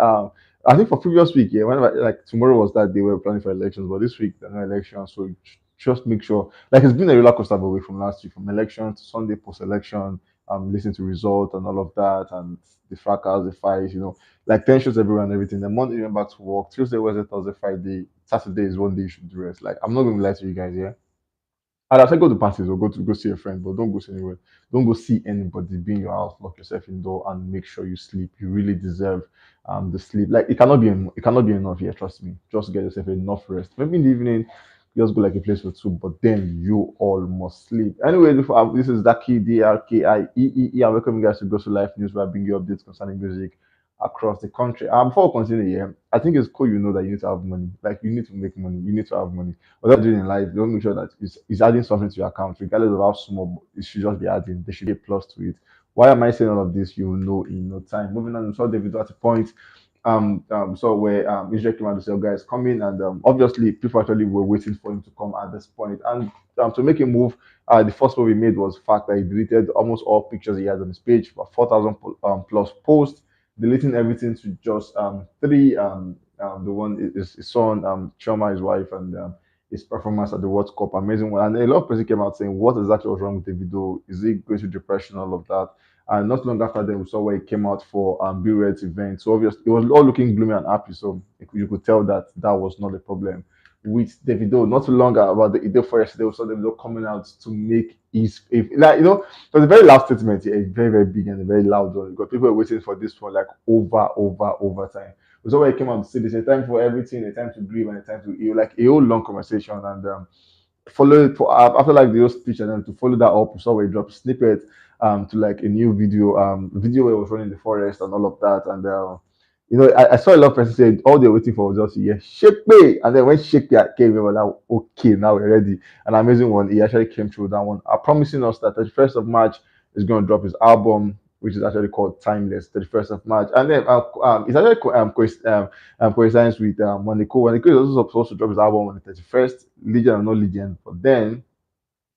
I think for previous week, yeah, whenever like tomorrow was that they were planning for elections, but this week there are no elections, so just make sure. Like it's been a roller coaster away from last week, from election to Sunday post election, listening to result and all of that, and the fracas, the fights, like tensions everywhere and everything. The Monday you went back to work, Tuesday, Wednesday, Thursday, Friday, Saturday is one day you should do rest. Like I'm not going to lie to you guys, yeah. And I said go to parties or go see a friend, but don't go see anywhere. Don't go see anybody. Be in your house, lock yourself indoor, and make sure you sleep. You really deserve the sleep. Like it cannot be enough here. Trust me. Just get yourself enough rest. Maybe in the evening, just go like a place for two, but then you all must sleep. Anyway, this is Daki DRKIEEE. I welcome you guys to Go to Life News, where I bring you updates concerning music across the country. Before we continue here, I think it's cool that you need to have money. Like you need to make money. You need to have money whatever you're doing in life, don't make sure that it's adding something to your account, regardless of how small. It should just be adding. There should be a plus to it. Why am I saying all of this? You will know in no time. Moving on, we saw Davido at a point. So where Israel came out to say, oh, guys, come in, and obviously people actually were waiting for him to come at this point. And to make a move, the first move he made was the fact that he deleted almost all pictures he had on his page, about 4,000 plus posts, deleting everything to just three. The one is his son, Choma, his wife, and his performance at the World Cup, amazing one. And a lot of people came out saying, what exactly was wrong with the video? Is he going through depression, all of that? And not long after that, we saw where he came out for B Red's event. So obviously, it was all looking gloomy and happy. So you could tell that that was not a problem with Davido. Not too long about the day for yesterday, we saw Davido coming out to make his, like, it was a very loud statement, yeah, a very, very big and a very loud one, because people were waiting for this for like over time. So when he came out to say this, a time for everything, a time to grieve, and a time to heal, like a whole long conversation. And follow it for after like the whole speech, and then to follow that up, we saw where he dropped snippet to like a new video where he was running the forest and all of that. And I saw a lot of people say all they're waiting for was just yeah, shake me. And then when shake that came, we were like, okay, now we're ready. An amazing one. He actually came through that one. Promising us that the 1st of March is going to drop his album, which is actually called Timeless, 31st of March. And then it's actually coincidence with Monaco. Monaco is also supposed to drop his album on the 31st, Legend or no Legend. But then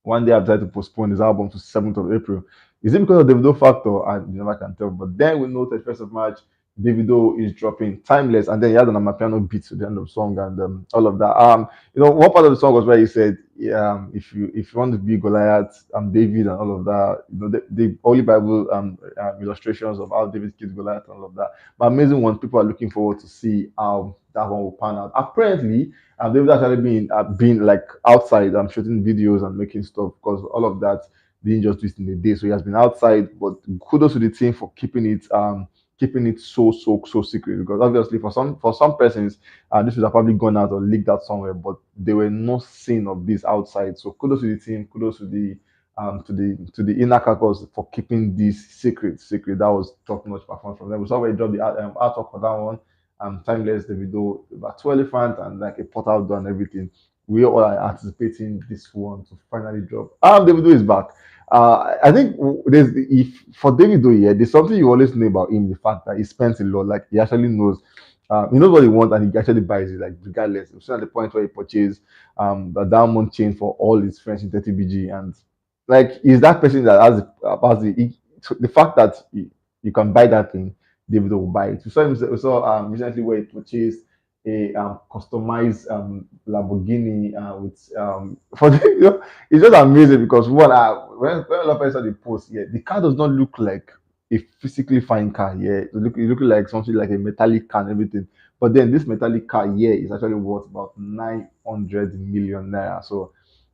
one day I've decided to postpone his album to 7th of April. Is it because of the Davido factor? I never can tell. But then we know 31st of March, Davido is dropping Timeless, and then he had an amapiano beat to the end of the song and all of that. One part of the song was where he said, if you want to be Goliath, I'm David and all of that. The Holy Bible illustrations of how David killed Goliath and all of that. But amazing one, people are looking forward to see how that one will pan out. Apparently, David actually been like outside shooting videos and making stuff, because all of that didn't just do it in a day. So he has been outside, but kudos to the team for keeping it so secret, because obviously for some persons this would have probably gone out or leaked out somewhere, but there were no scene of this outside. So kudos to the team, kudos to the inner caucus for keeping this secret. That was top notch performance from them. We saw where he dropped the artwork for that one, Timeless, the video about 2 elephant and like a portal door and everything. We all are anticipating this one to finally drop. The video is back. I think there's if for Davido, yeah, there's something you always know about him, the fact that he spends a lot. Like he actually knows, he knows what he wants, and he actually buys it. Like regardless, it's at the point where he purchased the diamond chain for all his friends in 30BG, and like he's that person that the fact that you can buy that thing, Davido will buy it. We saw recently where he purchased a customized Lamborghini with for the, it's just amazing because when a lot of people saw the post, yeah, the car does not look like a physically fine car, yeah. It look like something like a metallic car and everything. But then this metallic car, yeah, is actually worth about 900 million naira. So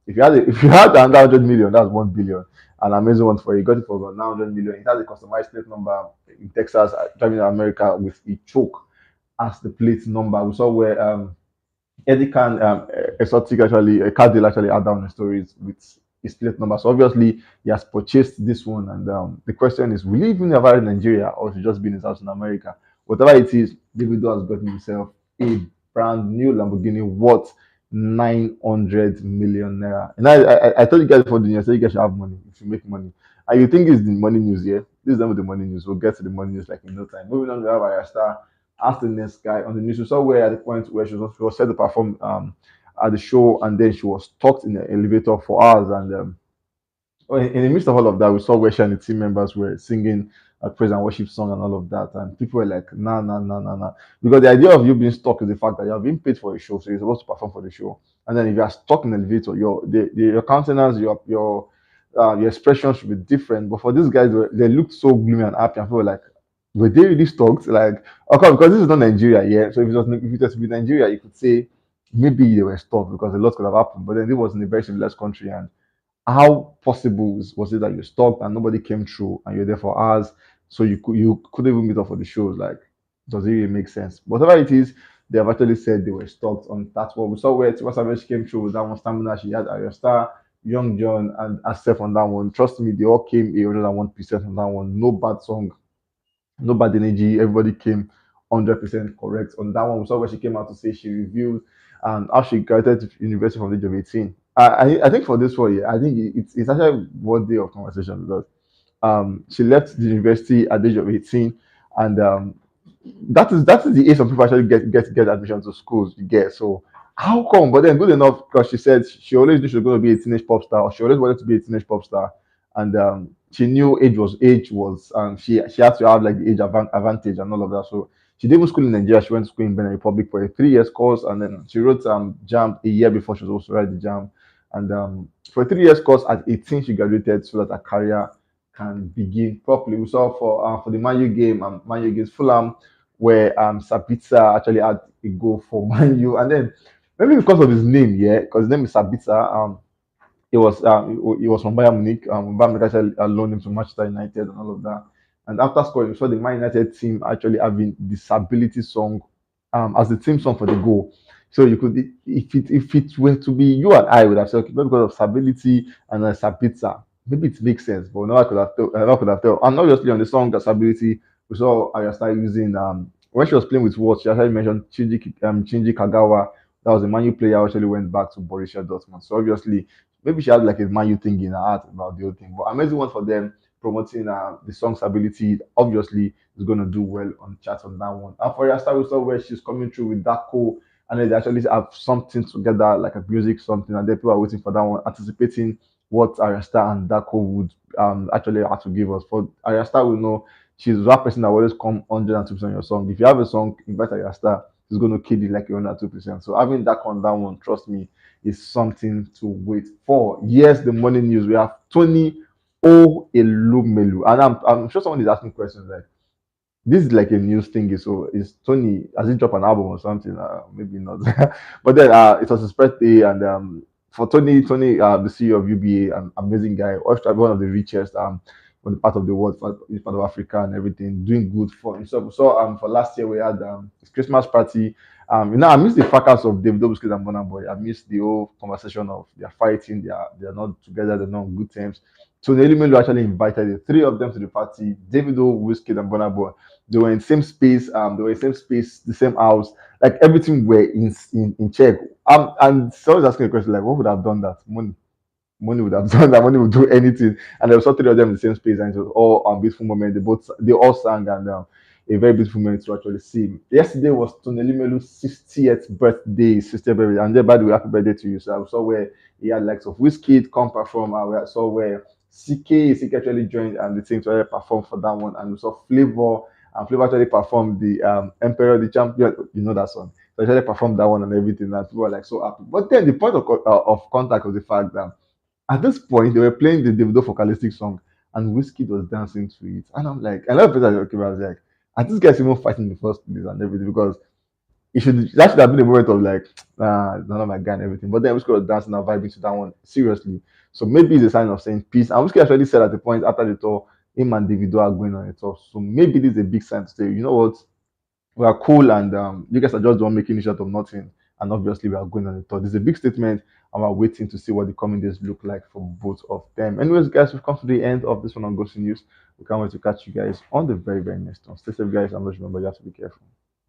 if you had 100 million, that's 1 billion. An amazing one for you. Got it for about 900 million. It has a customized plate number in Texas, driving in America with a choke as the plate number. We saw where Eddie Khan, exotic actually, a car deal actually had down the stories with his plate number. So obviously he has purchased this one, and the question is, will he even have in Nigeria, or should just be in his house in America? Whatever it is, Davido has gotten himself a brand new Lamborghini worth 900 million naira. And I told you guys before the news, I said you guys should have money if you make money. And you think it's the money news, yeah? This is not the money news. We'll get to the money news like in no time. Moving on, we have Ayra Starr asked the next guy on the news. We saw where at the point where she was set to perform at the show, and then she was stuck in the elevator for hours. And in the midst of all of that, we saw where she and the team members were singing a praise and worship song and all of that. And people were like, nah, nah, nah, nah, nah. Because the idea of you being stuck is the fact that you have been paid for a show, so you're supposed to perform for the show. And then if you are stuck in the elevator, your countenance, your expression should be different. But for these guys, they looked so gloomy and happy, and people were like, were they really stuck? Like, okay, because this is not Nigeria, yeah. So if it was to be Nigeria, you could say maybe they were stuck because a lot could have happened. But then it was in a very civilized country, and how possible was it that you stopped and nobody came through and you're there for hours, so you couldn't even meet up for the shows? Like, does it really make sense? Whatever it is, they have actually said they were stopped on that one. We saw where Tiwa Savage came through with that one stamina. She had Ayra Starr, Young John, and Asef on that one. Trust me, they all came 101% on that one. No bad song, no bad energy. Everybody came 100% correct on that one. We saw where she came out to say she reviewed and how she graduated to university from the age of 18. I think for this one, yeah, I think it's actually one day of conversation because she left the university at the age of 18, and that is the age some people actually get admission to schools. You get, so how come? But then good enough because she said she always knew she was going to be a teenage pop star, or she always wanted to be a teenage pop star, and she knew age was she had to have like the advantage and all of that. So she did even school in Nigeria. She went to school in Benin Republic for a 3 years course, and then she wrote jam a year before she was also write the jam, and for a 3 years course at 18 she graduated so that her career can begin properly. We saw for the Man U game, Man U against Fulham, where Sabitzer actually had a goal for Man U, and then maybe because of his name, yeah, because his name is Sabitzer. He was from Bayern Munich. Bayern Munich actually loaned him to Manchester United and all of that. And after scoring, we saw the Man United team actually having disability song as the team song for the goal. So you could, if it were to be you and I would have said, okay, maybe because of stability and Sabitzer, maybe it makes sense. But no, I could have told. And obviously on the song stability, we saw Arya start using when she was playing with Watch, she actually mentioned Shinji Kagawa. That was a Man U player who actually went back to Borussia Dortmund. So obviously maybe she had like a Man U thing in her heart about the whole thing. But amazing one for them promoting the song's ability. Obviously, is going to do well on charts on that one. And for Yasta, we saw where she's coming through with that cool, and then they actually have something together, like a music something, and then people are waiting for that one, anticipating what Arista and Dako would actually have to give us. For Arista, we know she's that person that will always come 102% on your song. If you have a song, invite Arista, she's going to kill it like 102%. So having that on that one, trust me, is something to wait for. Yes, the morning news. We have Tony Elumelu. And I'm sure someone is asking questions like, this is like a news thingy. So is Tony, has he dropped an album or something? Maybe not. But then it was his birthday, and for Tony, the CEO of UBA, an amazing guy, also one of the richest on the part of the world, for part of Africa and everything, doing good for himself. So for last year we had his Christmas party. I miss the fracas of Davido, WIZKID, and Burna Boy. I miss the whole conversation of they're fighting, they're not together, they're not on good terms. So Elumelu actually invited the three of them to the party. Davido, WIZKID, and Burna Boy. They were in same space. They were in same space, the same house. Like everything were in check. And so I was asking a question like, what would have done that? Money would have done that. Money would do anything. And there was three of them in the same space, and it was all beautiful moment. They all sang, and a very beautiful moment to actually see. Yesterday was Toneli Melu's 60th birthday, 60th birthday, and then by the way, happy birthday to you. So I saw where he had likes of WIZKID come perform. I saw where Ckay actually joined and the team to actually perform for that one, and we saw Flavor. And Flavor actually performed the Emperor, the Champion. You know that song. So actually performed that one and everything, and people were like so happy. But then the point of contact was the fact that at this point, they were playing the Davido vocalistic song, and WIZKID was dancing to it. And I'm like, a lot of people are like, okay, but I was like, are these guys even fighting in the first place and everything? Because that should have been the moment of like, none of my guy and everything. But then WIZKID was dancing and vibing to that one seriously. So maybe it's a sign of saying peace. And WIZKID actually said at the point after the tour, him and Davido are going on a tour. So maybe this is a big sign to say, you know what, we are cool, and you guys are just the one making it out of nothing. And obviously, we are going on the tour. This is a big statement, and we're waiting to see what the coming days look like for both of them. Anyways, guys, we've come to the end of this one on Ghosting News. We can't wait to catch you guys on the very, very next one. Stay safe, guys, and just remember you have to be careful.